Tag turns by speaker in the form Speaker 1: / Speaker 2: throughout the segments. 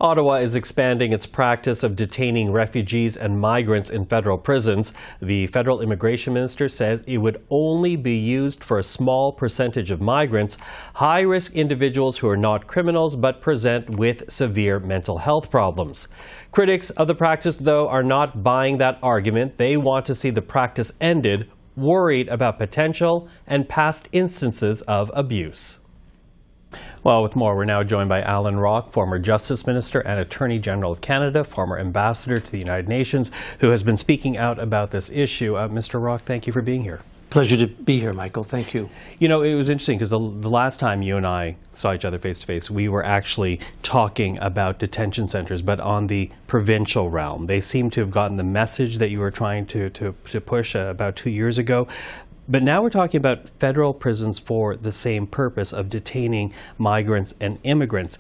Speaker 1: Ottawa is expanding its practice of detaining refugees and migrants in federal prisons. The federal immigration minister says it would only be used for a small percentage of migrants, high-risk individuals who are not criminals but present with severe mental health problems. Critics of the practice, though, are not buying that argument. They want to see the practice ended, worried about potential and past instances of abuse. Well, with more, we're now joined by Allan Rock, former Justice Minister and Attorney General of Canada, former Ambassador to the United Nations, who has been speaking out about this issue. Mr. Rock, thank you for being here.
Speaker 2: Pleasure to be here, Michael. Thank you.
Speaker 1: You know, it was interesting because the last time you and I saw each other face-to-face, we were actually talking about detention centers, but on the provincial realm. They seem to have gotten the message that you were trying to push about 2 years ago. But now we're talking about federal prisons for the same purpose of detaining migrants and immigrants.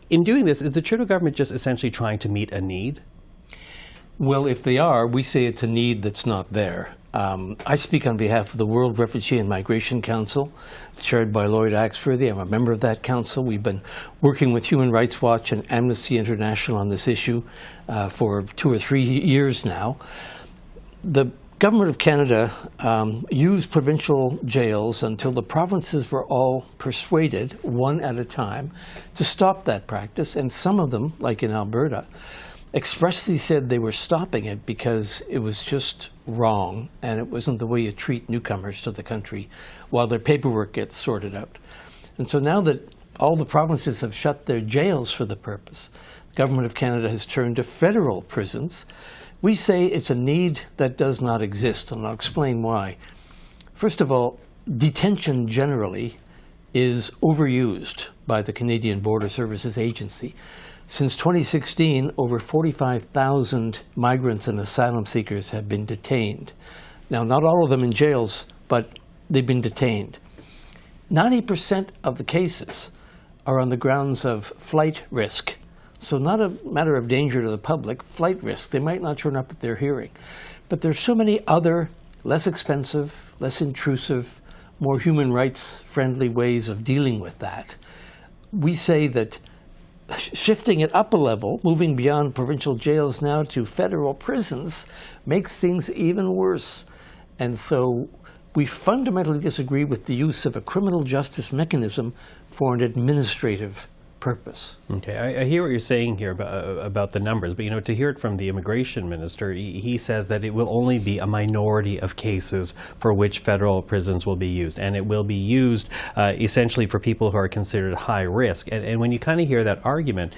Speaker 1: In doing this, is the Trudeau government just essentially trying to meet a need?
Speaker 2: Well, if they are, we say it's a need that's not there. I speak on behalf of the World Refugee and Migration Council, chaired by Lloyd Axworthy. I'm a member of that council. We've been working with Human Rights Watch and Amnesty International on this issue for 2 or 3 years now. The Government of Canada used provincial jails until the provinces were all persuaded, one at a time, to stop that practice. And some of them, like in Alberta, expressly said they were stopping it because it was just wrong and it wasn't the way you treat newcomers to the country while their paperwork gets sorted out. And so now that all the provinces have shut their jails for the purpose, the Government of Canada has turned to federal prisons. We say it's a need that does not exist, and I'll explain why. First of all, detention generally is overused by the Canadian Border Services Agency. Since 2016, over 45,000 migrants and asylum seekers have been detained. Now, not all of them in jails, but they've been detained. 90% of the cases are on the grounds of flight risk. So not a matter of danger to the public, flight risk. They might not turn up at their hearing. But there's so many other less expensive, less intrusive, more human rights friendly ways of dealing with that. We say that shifting it up a level, moving beyond provincial jails now to federal prisons, makes things even worse. And so we fundamentally disagree with the use of a criminal justice mechanism for an administrative purpose.
Speaker 1: Okay, I hear what you're saying here about the numbers, but you know, to hear it from the immigration minister, he says that it will only be a minority of cases for which federal prisons will be used, and it will be used essentially for people who are considered high risk. And when you kind of hear that argument,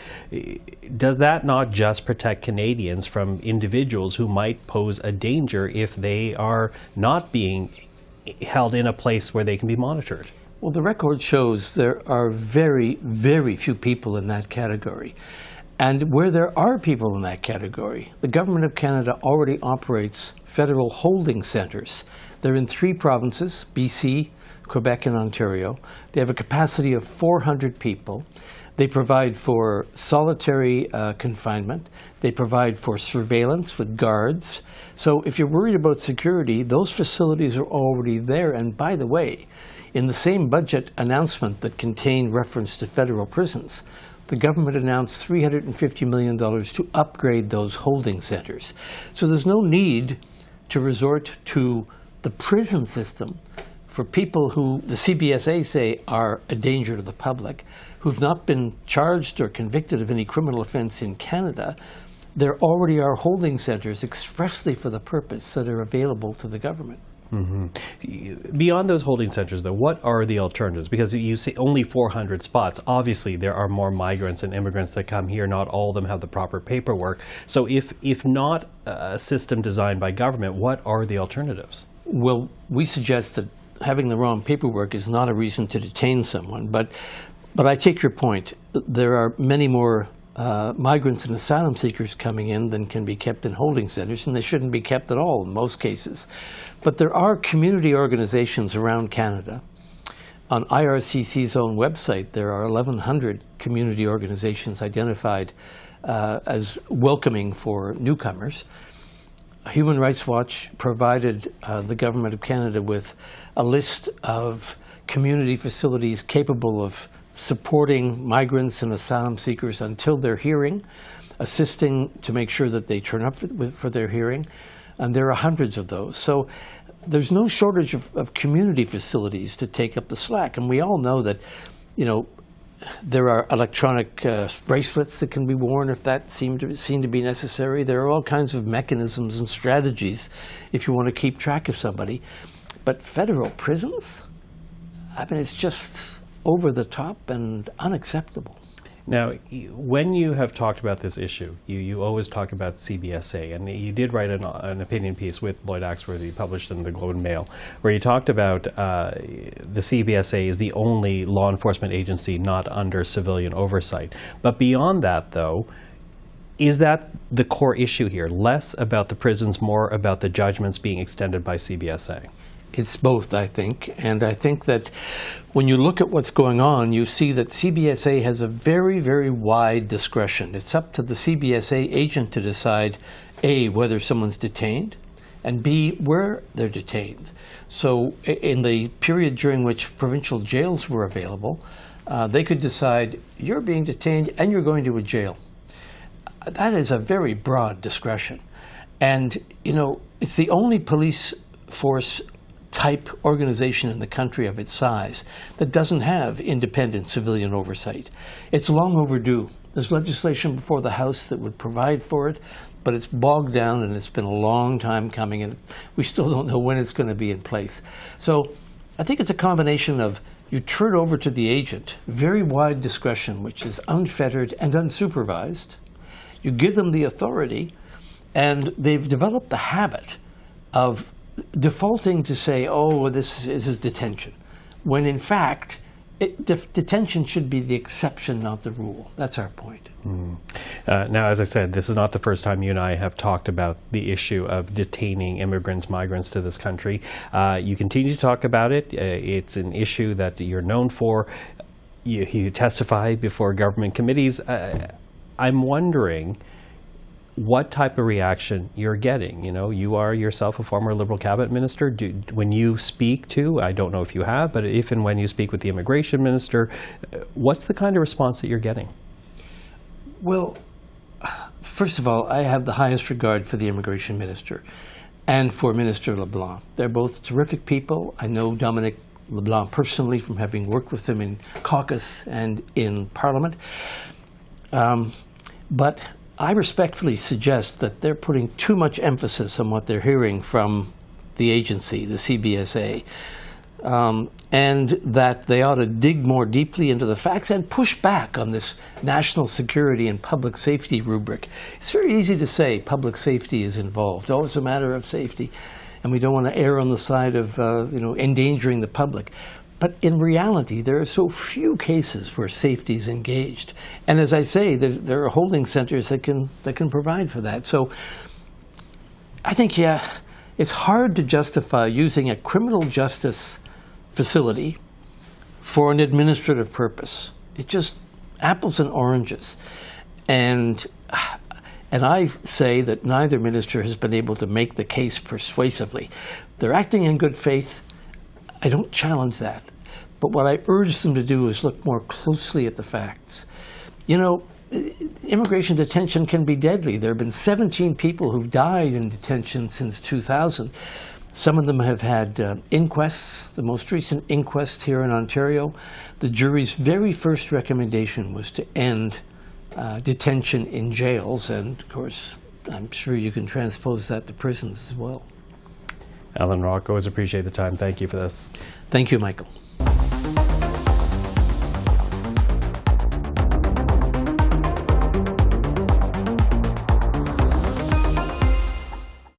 Speaker 1: does that not just protect Canadians from individuals who might pose a danger if they are not being held in a place where they can be monitored?
Speaker 2: Well, the record shows there are very, very few people in that category. And where there are people in that category, the Government of Canada already operates federal holding centers. They're in 3 provinces, BC, Quebec, and Ontario. They have a capacity of 400 people. They provide for solitary confinement. They provide for surveillance with guards. So if you're worried about security, those facilities are already there. And by the way, in the same budget announcement that contained reference to federal prisons, the government announced $350 million to upgrade those holding centers. So there's no need to resort to the prison system for people who the CBSA say are a danger to the public, who've not been charged or convicted of any criminal offense in Canada. There already are holding centers expressly for the purpose that are available to the government.
Speaker 1: Mm-hmm. Beyond those holding centers, though, what are the alternatives? Because you see only 400 spots. Obviously, there are more migrants and immigrants that come here. Not all of them have the proper paperwork. So if not a system designed by government, what are the alternatives?
Speaker 2: Well, we suggest that having the wrong paperwork is not a reason to detain someone. But I take your point. There are many more migrants and asylum seekers coming in than can be kept in holding centers, and they shouldn't be kept at all in most cases. But there are community organizations around Canada. On IRCC's own website, there are 1,100 community organizations identified as welcoming for newcomers. Human Rights Watch provided the Government of Canada with a list of community facilities capable of supporting migrants and asylum seekers until their hearing, assisting to make sure that they turn up for their hearing, and there are hundreds of those. So there's no shortage of community facilities to take up the slack, and we all know that, there are electronic bracelets that can be worn if that seem to be necessary. There are all kinds of mechanisms and strategies if you want to keep track of somebody. But federal prisons? I mean, it's just over the top and unacceptable.
Speaker 1: Now, when you have talked about this issue, you always talk about CBSA, and you did write an opinion piece with Lloyd Axworthy, published in the Globe and Mail, where you talked about the CBSA is the only law enforcement agency not under civilian oversight. But beyond that, though, is that the core issue here? Less about the prisons, more about the judgments being extended by CBSA?
Speaker 2: It's both, I think. And I think that when you look at what's going on, you see that CBSA has a very, very wide discretion. It's up to the CBSA agent to decide, A, whether someone's detained, and B, where they're detained. So in the period during which provincial jails were available, they could decide, you're being detained and you're going to a jail. That is a very broad discretion. And, it's the only police force type organization in the country of its size that doesn't have independent civilian oversight. It's long overdue. There's legislation before the House that would provide for it, but it's bogged down and it's been a long time coming, and we still don't know when it's going to be in place. So I think it's a combination of you turn over to the agent very wide discretion, which is unfettered and unsupervised. You give them the authority, and they've developed the habit of defaulting to say, oh, this is detention, when in fact, detention should be the exception, not the rule. That's our point.
Speaker 1: Now, as I said, this is not the first time you and I have talked about the issue of detaining immigrants, migrants to this country. You continue to talk about it. It's an issue that you're known for. You testify before government committees. I'm wondering what type of reaction you're getting. You are yourself a former Liberal cabinet minister. When you speak to, I don't know if you have, but if and when you speak with the immigration minister, what's the kind of response that you're getting?
Speaker 2: Well, first of all, I have the highest regard for the immigration minister and for Minister LeBlanc. They're both terrific people. I know Dominic LeBlanc personally from having worked with him in caucus and in Parliament. But I respectfully suggest that they're putting too much emphasis on what they're hearing from the agency, the CBSA, and that they ought to dig more deeply into the facts and push back on this national security and public safety rubric. It's very easy to say public safety is involved. Oh, it's a matter of safety, and we don't want to err on the side of endangering the public. But in reality, there are so few cases where safety is engaged. And as I say, there are holding centers that can provide for that. So I think, it's hard to justify using a criminal justice facility for an administrative purpose. It's just apples and oranges. And I say that neither minister has been able to make the case persuasively. They're acting in good faith. I don't challenge that. But what I urge them to do is look more closely at the facts. Immigration detention can be deadly. There have been 17 people who've died in detention since 2000. Some of them have had inquests. The most recent inquest here in Ontario, the jury's very first recommendation was to end detention in jails. And of course, I'm sure you can transpose that to prisons as well.
Speaker 1: Allan Rock, always appreciate the time. Thank you for this.
Speaker 2: Thank you, Michael.